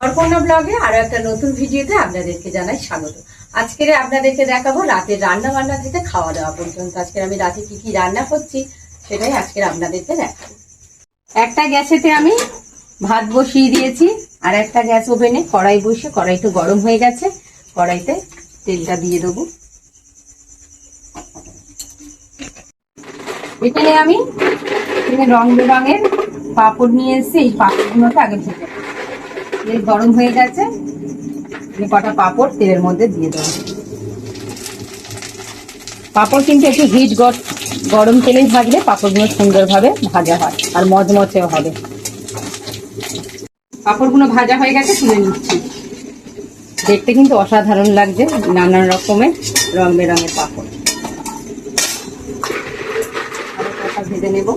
অর্পণা ব্লগে আরো একটা নতুন ভিডিওতে আপনাদেরকে জানাই স্বাগত। আজকে আপনাদেরকে দেখাবো রাতের রান্না বান্না থেকে খাওয়া দাওয়া পর্যন্ত। আজকে আমি রাতে কি কি রান্না করছি সেটাই আজকে আপনাদেরকে দেখাবো। একটা গ্যাসেতে আমি ভাত বসিয়ে দিয়েছি, আর একটা গ্যাস ওভেনে কড়াই বসে, কড়াইটা গরম হয়ে গেছে। কড়াইতে তেলটা দিয়ে দেবো। এখানে আমি রং বেরঙের পাঁপড় নিয়ে এসেছি। এই পাঁপড়গুলোকে আগে ভেজে তেল গরম হয়ে গেছে, কটা পাঁপড় তেলের মধ্যে দিয়ে দেবো। পাঁপড় কিন্তু একটু হিট গরম তেলেই ভাজলে পাঁপড়গুলো সুন্দরভাবে ভাজা হয় আর মচমচেও হবে। পাঁপড়গুলো ভাজা হয়ে গেছে, তুলে নিচ্ছি। দেখতে কিন্তু অসাধারণ লাগছে, নানান রকমের রং বেরঙের পাঁপড়। ভেজে নেব।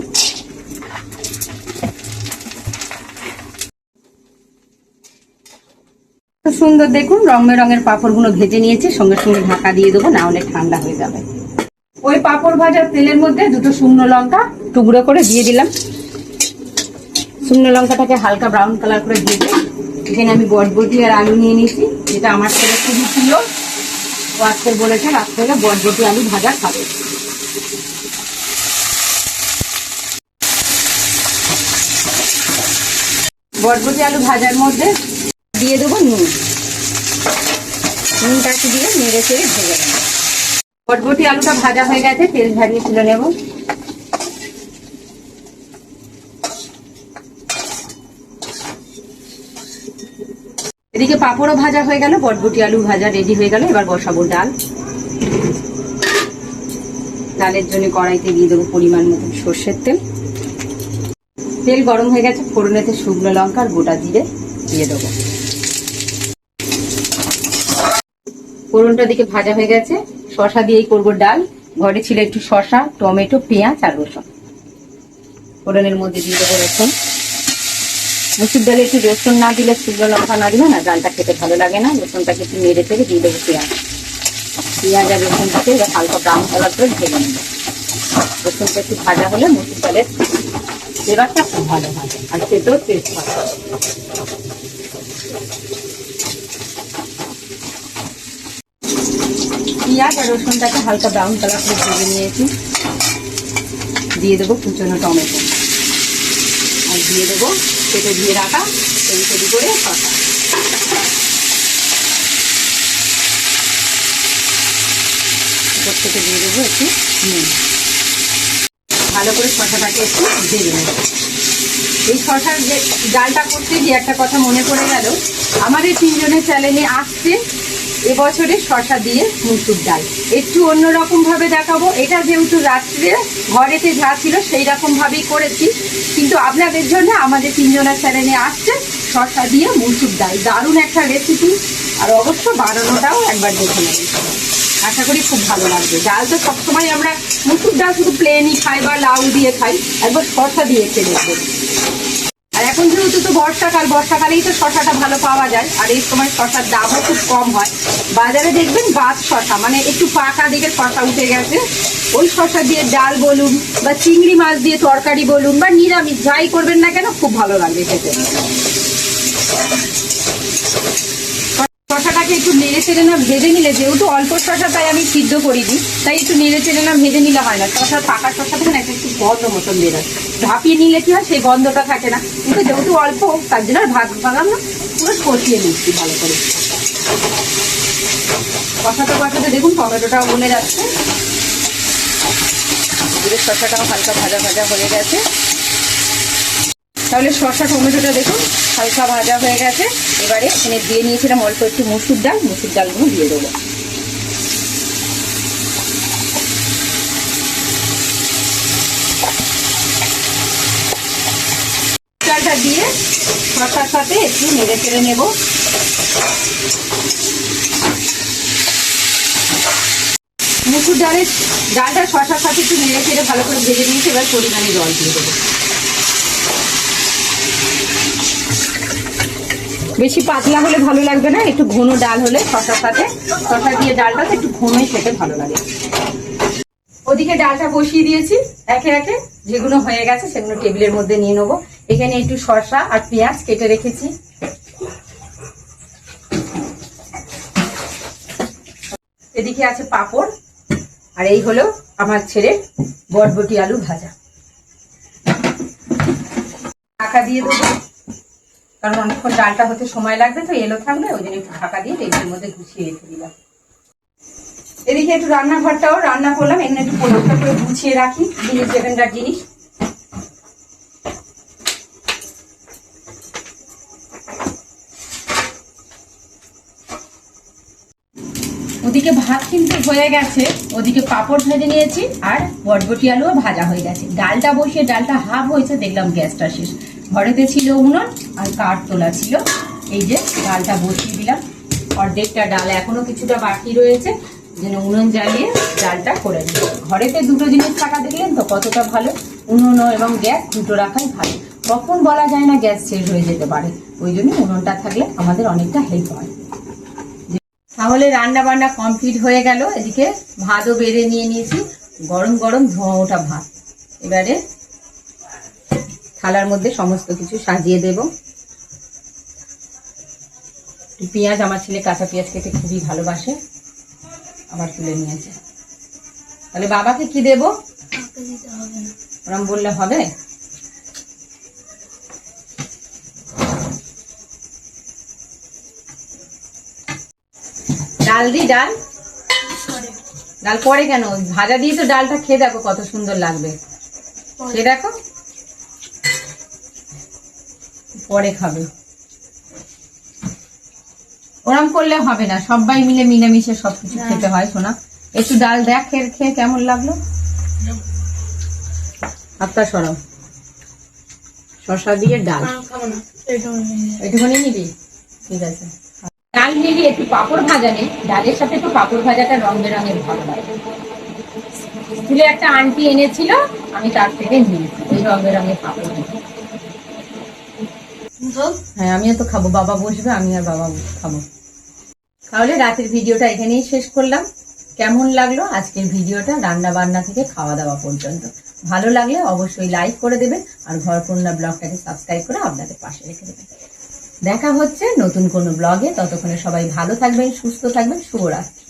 সুন্দর দেখুন রং বেরঙের পাঁপড়গুলো ভেজে নিয়েছি, সঙ্গে সঙ্গে ঢাকা দিয়ে দেবো, না হলে ঠান্ডা হয়ে যাবে। ওই পাঁপড় ভাজার তেলের মধ্যে দুটো শুকনো লঙ্কা টুকরো করে দিয়ে দিলাম। শুকনো লঙ্কাটাকে হালকা ব্রাউন কালার করে দিয়ে দিই। এখানে আমি বটবটি আর আলু নিয়ে নিয়েছি, যেটা আমার ছেলে খুবই প্রিয়। ও আজকে বলেছে রাত্রে বটবটি আলু ভাজা খাবে। বটবটি আলু ভাজার মধ্যে দিয়ে দেবো নুন। নুনটাকে দিয়ে নেড়ে চেড়ে ভেজে নেব। বটবটি আলুটা ভাজা হয়ে গেছে, তেল ঝারিয়ে তুলে নেব। এদিকে পাঁপড়ও ভাজা হয়ে গেল, বটবটি আলু ভাজা রেডি হয়ে গেল। এবার বসাবো ডাল। ডালের জন্য কড়াইতে দিয়ে দেবো পরিমাণ মতো সর্ষের তেল। তেল গরম হয়ে গেছে, ফোড়নেতে শুকনো লঙ্কা আর গোটা জিরে দিয়ে দেবো। ফোড়নটা দিকে ভাজা হয়ে গেছে, শসা দিয়েই করবো ডাল। ঘরে ছিল একটু শসা, টমেটো, পেঁয়াজ আর রসুন। ফোড়নের মধ্যে দিয়ে দেবো রসুন। মুসুর ডালে একটু রসুন না দিলে, শুকনো লঙ্কা না দিলে না ডালটা খেতে ভালো লাগে না। রসুনটাকে একটু নেড়ে থেকে দিয়ে দেবো পেঁয়াজ। পেঁয়াজ আর রসুনটাকে এবার হালকা ব্রাউন কালার করে ভেজে নেব। রসুনটা একটু ভাজা হলে মুসুর ডালের ফ্লেভারটা খুব ভালো হয় আর খেতেও টেস্ট হয়। পেঁয়াজ আর রসুনটাকে হালকা ব্রাউন কালার করে ভেজে নিয়েছি। দিয়ে দেবো কুচনো টমেটো, আর দিয়ে দেবো কেটে দিয়ে রাখা তৈরি করে শসা। উপর থেকে দিয়ে দেবো একটু নুন। ভালো করে শসাটাকে একটু ভেজে নেব। এই শসার যে ডালটা করতে গিয়ে একটা কথা মনে পড়ে গেল, আমাদের তিনজনের চ্যানেলে আসছে এবছরে শসা দিয়ে মুসুর ডাল। একটু অন্যরকম ভাবে দেখাবো। এটা যেহেতু রাত্রে ঘরেতে যা ছিল সেই রকম ভাবেই করেছি, কিন্তু আপনাদের জন্য আমাদের তিনজনের চ্যানেলে আসছে শসা দিয়ে মুসুর ডাল। দারুণ একটা রেসিপি, আর অবশ্য বানানোটাও একবার দেখে নেবেন। আশা করি খুব ভালো লাগবে। ডাল তো সবসময় আমরা মুসুর ডাল শুধু প্লেনই খাই বা লাউ দিয়ে খাই, একবার শসা দিয়ে খেয়ে দেখবেন। আর এখন যেহেতু তো বর্ষাকালেই তো শসাটা ভালো পাওয়া যায়, আর এই সময় শসার দামও খুব কম হয়। বাজারে দেখবেন বাদ শসা, মানে একটু পাকা দিকে শসা উঠে গেছে। ওই শসা দিয়ে ডাল বলুন বা চিংড়ি মাছ দিয়ে তরকারি বলুন বা নিরামিষ যাই করবেন না কেন, খুব ভালো লাগবে খেতে। শসাটাকে একটু নেড়ে চেড়ে না ভেজে নিলে, যেহেতু অল্প শসা তাই আমি সিদ্ধ করিনি, তাই একটু নেড়ে চেড়ে না ভেজে নিলে হয় না। শসা পাকা শসা থেকে একটা একটু গন্ধ মতন বেরোয়। ঢাপিয়ে নিলে কি হয়, সেই গন্ধটা থাকে না। কিন্তু যেহেতু অল্প, তার জন্য আর ভাত বানালাম না, পুরো কষিয়ে নিচ্ছি ভালো করে। কষাতে দেখুন টমেটোটাও গলে যাচ্ছে, শসাটাও হালকা ভাজা ভাজা হয়ে গেছে। তাহলে শসা টমেটোটা দেখুন হালকা ভাজা হয়ে গেছে। এবারে এখানে দিয়ে নিয়েছিলাম অল্প একটু মুসুর ডাল, মুসুর ডালগুলো দিয়ে দেবো। ডালটা দিয়ে শসার সাথে একটু নেড়ে চেড়ে নেব। মুসুর ডালটা শসার সাথে একটু নেড়ে চেড়ে ভালো করে ভেজে নিয়েছি। এবার পরিমাণে জল দিয়ে দেবো। বেশি পাতলা হলে ভালো লাগবে না, একটু ঘন ডাল হলে শসার সাথে, শসা দিয়ে ডালটা একটু ঘনই খেতে ভালো লাগে। ওদিকে ডালটা বসিয়ে দিয়েছি, একে একে যেগুলো হয়ে গেছে সেগুলো টেবিলের মধ্যে নিয়ে নেবো। এখানে একটু শসা আর পেঁয়াজ কেটে রেখেছি, এদিকে আছে পাঁপড়, আর এই হলো আমার ছেলের বটবটি আলু ভাজা। ঢাকা দিয়ে দেবো, কারণ অনেকক্ষণ ডালটা হতে সময় লাগবে, তো এলো থাকবে, ওই জন্য একটু ঢাকা দিয়ে টেবিলের মধ্যে গুছিয়ে রেখে দিলাম। এদিকে একটু রান্নাঘরটাও রান্না করলাম, এখানে একটু পরিষ্কার করে গুছিয়ে রাখি জিনিস, যেখানকার জিনিস। ওদিকে ভাত কিন্তু হয়ে গেছে, ওদিকে পাঁপড় ভেজে নিয়েছি, আর বটবটি আলুও ভাজা হয়ে গেছে। ডালটা বসিয়ে ডালটা হাফ হয়েছে, দেখলাম গ্যাসটা শেষ। ঘরেতে ছিল উনুন আর কাঠ তোলা ছিল, এই যে ডালটা বসিয়ে দিলাম। অর্ধেকটা ডাল এখনো কিছুটা বাকি রয়েছে, যেন উনুন জ্বালিয়ে ডালটা করে দিই। ঘরেতে দুটো জিনিস থাকা দেখলেন তো কতটা ভালো, উনুন এবং গ্যাস দুটো রাখাই ভালো। কখন বলা যায় না গ্যাস শেষ হয়ে যেতে পারে, ওই জন্য উনুনটা থাকলে আমাদের অনেকটা হেল্প হয়। তাহলে রান্না বান্না কমপ্লিট হয়ে গেল। এদিকে ভাতও বেড়ে নিয়ে নিয়েছি, গরম গরম ধোঁয়া ওঠা ভাত। এবারে থালার মধ্যে সমস্ত কিছু সাজিয়ে দেব। পেঁয়াজ, আমার ছেলে কাঁচা পেঁয়াজ খেতে খুবই ভালোবাসে, আবার তুলে নিয়েছে। তাহলে বাবাকে কি দেব? ওরম বললে হবে? ডাল দি, ডাল ডাল পরে কেন? ভাজা দিয়ে তো ডালটা খেয়ে দেখো কত সুন্দর লাগবে, খেয়ে দেখো। পরে খাবে, ওরম করলে হবে না, সবাই মিলে মিলেমিশে সবকিছু খেতে হয়। শোনা, একটু ডাল দেখ খেয়ে কেমন লাগলো। হাতটা সরাও। শসা দিয়ে ডাল একটুখানি নিবি, ঠিক আছে। ডাল মিলিয়ে একটু পাঁপড় ভাজা নেই, ডালের সাথে একটু পাঁপড় ভাজাটা রং বেরঙের ভালো লাগে। স্কুলে একটা আন্টি এনেছিল, আমি তার থেকে নিয়েছি ওই রং বেরঙের পাঁপড়। হ্যাঁ, আমিও তো খাবো, বাবা বসবে, আমি আর বাবা খাবো। তাহলে রাতের ভিডিওটা এখানেই শেষ করলাম। কেমন লাগলো আজকের ভিডিওটা, রান্না বান্না থেকে খাওয়া দাওয়া পর্যন্ত? ভালো লাগলে অবশ্যই লাইক করে দেবেন, আর ঘরকন্যা ব্লগটাকে সাবস্ক্রাইব করে আপনাদের পাশে রেখে দেবেন। দেখা হচ্ছে নতুন কোনো ব্লগে, ততক্ষণে সবাই ভালো থাকবেন, সুস্থ থাকবেন। শুভরাত্রি।